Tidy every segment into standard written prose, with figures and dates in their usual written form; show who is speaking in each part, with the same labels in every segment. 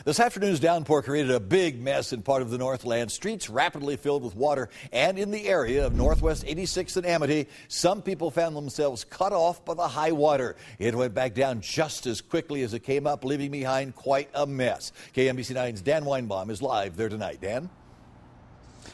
Speaker 1: This afternoon's downpour created a big mess in part of the Northland. Streets rapidly filled with water, and in the area of Northwest 86th and Amity, some people found themselves cut off by the high water. It went back down just as quickly as it came up, leaving behind quite a mess. KMBC 9's Dan Weinbaum is live there tonight. Dan?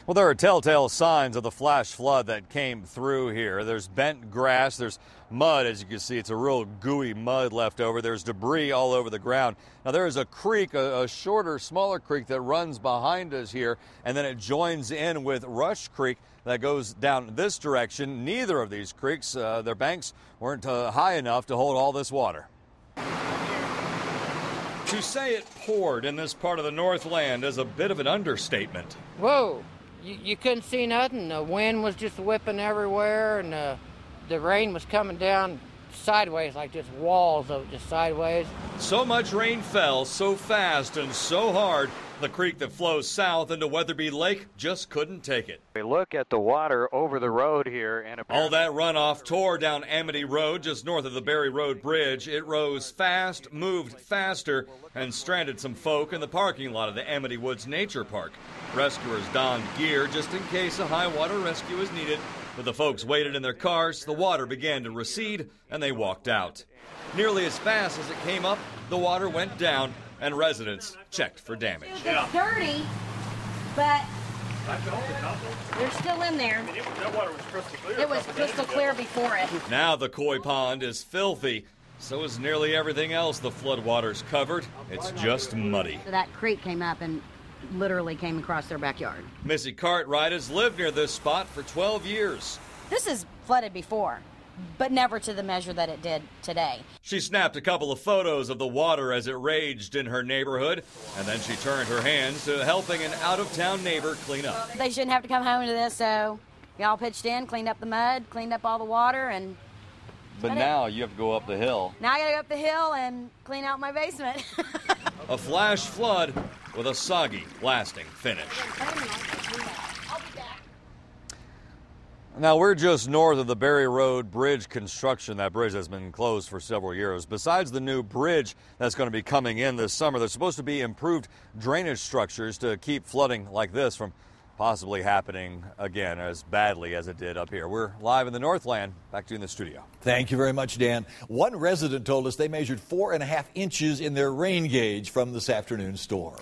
Speaker 2: Well, there are telltale signs of the flash flood that came through here. There's bent grass, there's mud, as you can see. It's a real gooey mud left over. There's debris all over the ground. Now, there is a creek, a shorter, smaller creek that runs behind us here, and then it joins in with Rush Creek that goes down this direction. Neither of these creeks, their banks weren't high enough to hold all this water. To say it poured in this part of the Northland is a bit of an understatement.
Speaker 3: Whoa. You couldn't see nothing. The wind was just whipping everywhere, and the rain was coming down sideways, like just walls of it, just sideways.
Speaker 2: So much rain fell so fast and so hard, the creek that flows south into Weatherby Lake just couldn't take it.
Speaker 4: We look at the water over the road here, and
Speaker 2: all that runoff tore down Amity Road just north of the Berry Road Bridge. It rose fast, moved faster, and stranded some folk in the parking lot of the Amity Woods Nature Park. Rescuers donned gear just in case a high water rescue is needed. But the folks waited in their cars, the water began to recede, and they walked out. Nearly as fast as it came up, the water went down, and residents checked for damage.
Speaker 5: It's dirty, but they're still in there.
Speaker 6: That water was crystal clear.
Speaker 5: It was crystal clear before it.
Speaker 2: Now the koi pond is filthy. So is nearly everything else the floodwaters covered. It's just muddy.
Speaker 5: So that creek came up and literally came across their backyard.
Speaker 2: Missy Cartwright has lived near this spot for 12 years.
Speaker 5: This has flooded before, but never to the measure that it did today.
Speaker 2: She snapped a couple of photos of the water as it raged in her neighborhood, and then she turned her hands to helping an out-of-town neighbor clean up.
Speaker 5: They shouldn't have to come home to this, so we all pitched in, cleaned up the mud, cleaned up all the water, and...
Speaker 2: But now you have to go up the hill.
Speaker 5: Now I gotta go up the hill and clean out my basement.
Speaker 2: A flash flood with a soggy, lasting finish. Now, we're just north of the Berry Road Bridge construction. That bridge has been closed for several years. Besides the new bridge that's going to be coming in this summer, there's supposed to be improved drainage structures to keep flooding like this from possibly happening again as badly as it did up here. We're live in the Northland. Back to you in the studio.
Speaker 1: Thank you very much, Dan. One resident told us they measured 4.5 inches in their rain gauge from this afternoon's storm.